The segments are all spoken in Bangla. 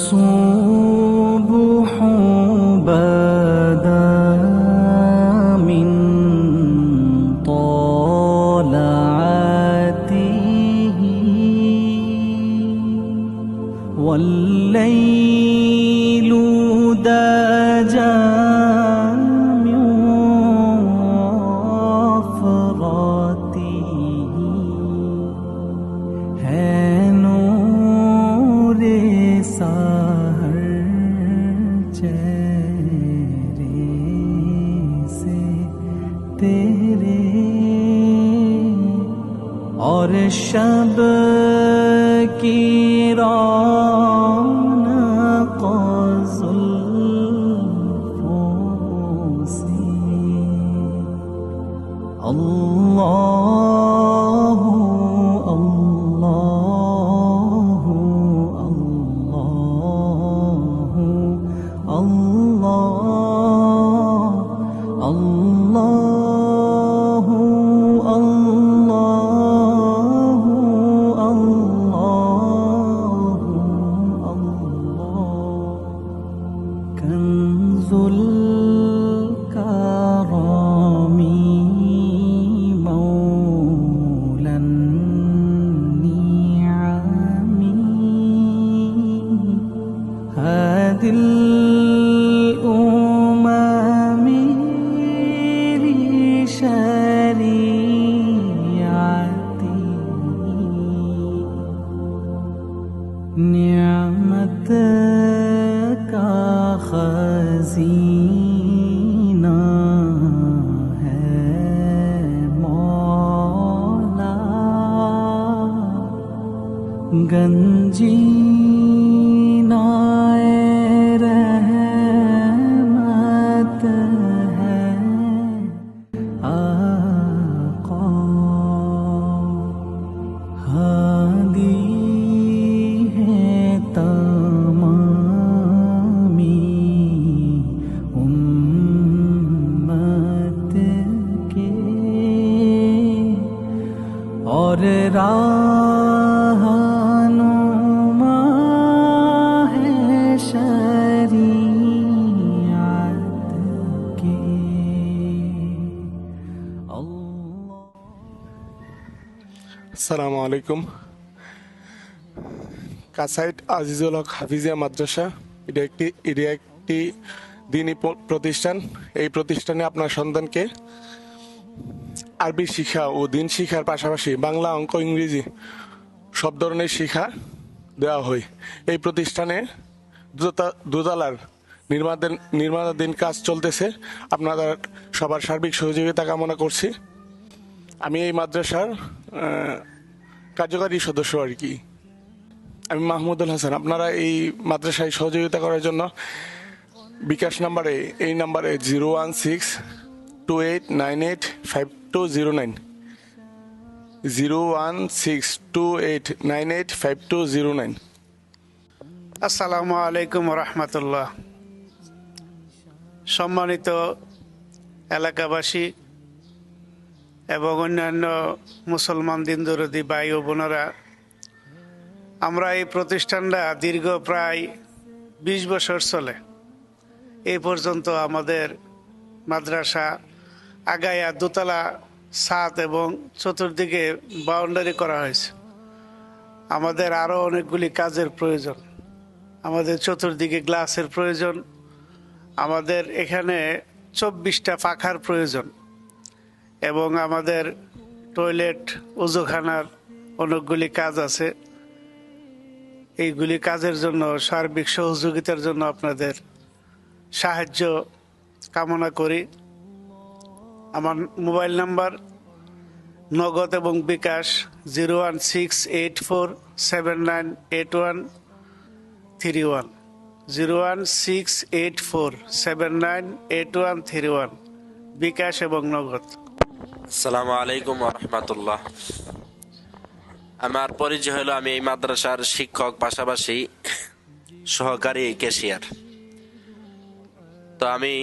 الصبح بدا من طلعته والليل دجى من وفرته है नूर सहर चेहरे से तेरे और शब की रौनक जुल्फों से अल्लाह अल्लाह अल्लाह अल्लाह कंजुल करामी मौलन नियामी हादिल उमामी शरीयती नियामत का खजीना है मौला गंजीनाए रहमत है आका हादी है तमामी उम्मत के और रहनुमा है शरीयत के अल्लाह। আসসালামু আলাইকুম। কাসাইট আজিজুল হক হাফিজিয়া মাদ্রাসা এটা একটি দিনী প্রতিষ্ঠান। এই প্রতিষ্ঠানে আপনার সন্তানকে আরবি শিক্ষা ও দিন শিক্ষার পাশাপাশি বাংলা, অঙ্ক, ইংরেজি সব ধরনের শিক্ষা দেওয়া হয়। এই প্রতিষ্ঠানে দোতলার নির্মাণাধীন কাজ চলতেছে। আপনাদের সবার সার্বিক সহযোগিতা কামনা করছি। আমি এই মাদ্রাসার কার্যকারী সদস্য আর কি। আমি মাহমুদুল হাসান। আপনারা এই মাদ্রাসায় সহযোগিতা করার জন্য বিকাশ নাম্বারে 01628985209 01628985209। আসসালামু আলাইকুম রহমতুল্লাহ। সম্মানিত এলাকাবাসী এবং অন্যান্য মুসলমান দিনদরদি ভাই ও বোনেরা, আমরা এই প্রতিষ্ঠানটা দীর্ঘ প্রায় 20 বছর চলে। এই পর্যন্ত আমাদের মাদ্রাসা আগায়া দোতলা ছাদ এবং চতুর্দিকে বাউন্ডারি করা হয়েছে। আমাদের আরও অনেকগুলি কাজের প্রয়োজন। আমাদের চতুর্দিকে গ্লাসের প্রয়োজন। আমাদের এখানে 24টা পাখার প্রয়োজন এবং আমাদের টয়লেট, ওযুখানার অনেকগুলি কাজ আছে। এইগুলি কাজের জন্য সার্বিক সহযোগিতার জন্য আপনাদের সাহায্য কামনা করি। আমার মোবাইল নাম্বার নগদ এবং বিকাশ 01684798131 01684798131 বিকাশ এবং নগদ। আসসালামু আলাইকুম ওয়া রাহমাতুল্লাহ। আমার পরিচয় হলো, আমি এই মাদ্রাসার শিক্ষক, পাশাপাশি সহকারী ক্যাশিয়ার। তো আমি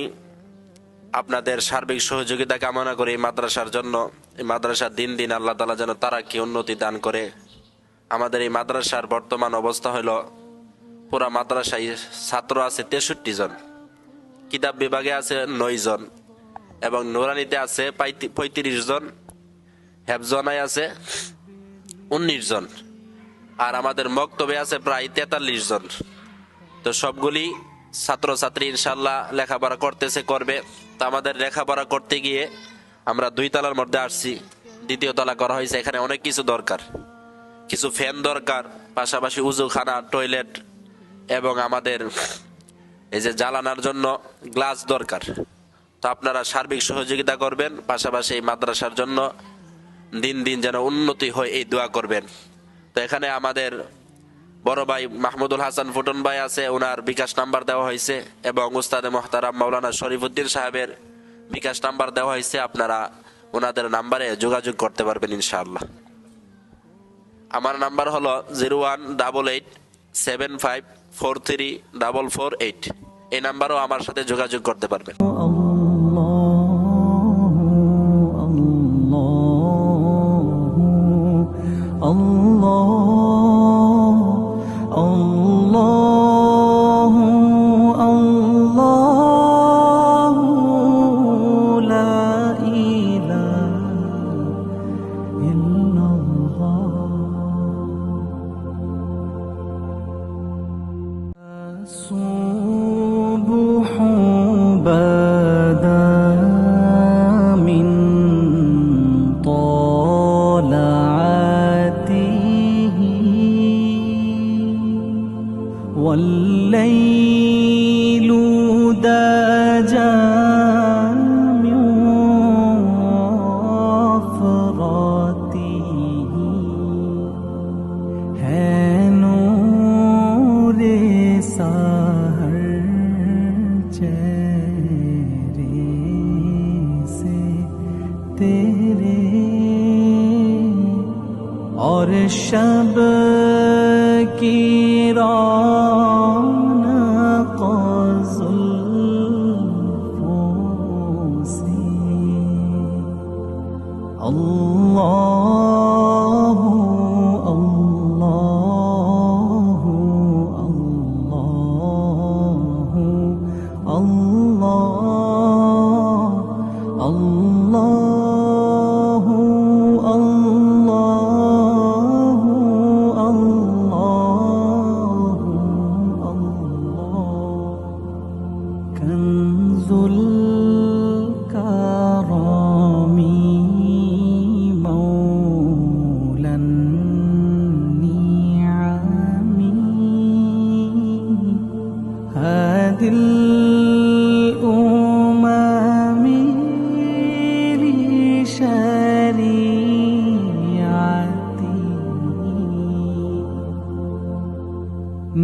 আপনাদের সার্বিক সহযোগিতা কামনা করি মাদ্রাসার জন্য। এই মাদ্রাসার দিন দিন আল্লাহ তাআলা যেন তারা কি উন্নতি দান করে। আমাদের এই মাদ্রাসার বর্তমান অবস্থা হলো পুরা মাদ্রাসায় ছাত্র আছে 63 জন, কিতাব বিভাগে আছে 9 জন এবং নুরানিতে আছে 35 জন, হেফজনায় আছে 19 জন, আর আমাদের মক্তবে আছে প্রায় 43 জন। তো সবগুলি ছাত্রছাত্রী ইনশাল্লাহ লেখাপড়া করবে। তো আমাদের লেখাপড়া করতে গিয়ে আমরা 2 তলার মধ্যে আসছি, 2য় তলা করা হয়েছে। এখানে অনেক কিছু দরকার, কিছু ফ্যান দরকার, পাশাপাশি উজুখানা, টয়লেট এবং আমাদের এই যে জ্বালানোর জন্য গ্লাস দরকার। তো আপনারা সার্বিক সহযোগিতা করবেন, পাশাপাশি এই মাদ্রাসার জন্য দিন দিন যেন উন্নতি হয় এই দোয়া করবেন। তো এখানে আমাদের বড় ভাই মাহমুদুল হাসান ফুটন ভাই আছে, ওনার বিকাশ নাম্বার দেওয়া হয়েছে এবং উস্তাদে মোহতারাম মাওলানা শরীফউদ্দিন সাহেবের বিকাশ নাম্বার দেওয়া হয়েছে। আপনারা ওনাদের নাম্বারে যোগাযোগ করতে পারবেন ইনশাআল্লাহ। আমার নাম্বার হলো 018875434448। এই নাম্বারও আমার সাথে যোগাযোগ করতে পারবেন। الصبح بدا من طلعته والليل دجى من وفرته है नूर सहर चेहरे से तेरे और शब की रौनक जुल्फों से अल्लाह अल्लाह अल्लाह अल्लाह अल्लाह कंजुल करामी मौलन नियामी हादिल उमामी शरीयती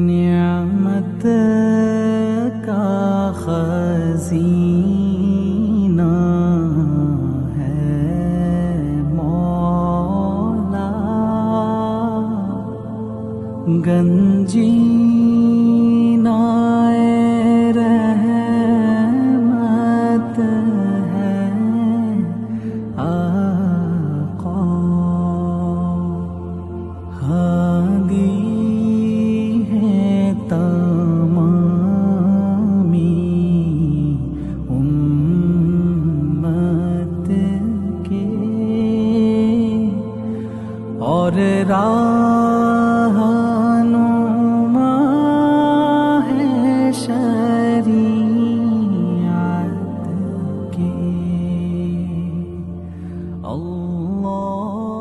नियामत का खजीना है मौला गंजीना रहमत है आका हादी है तमामी उम्मत के और रहनुमा है शरीयत के अल्लाह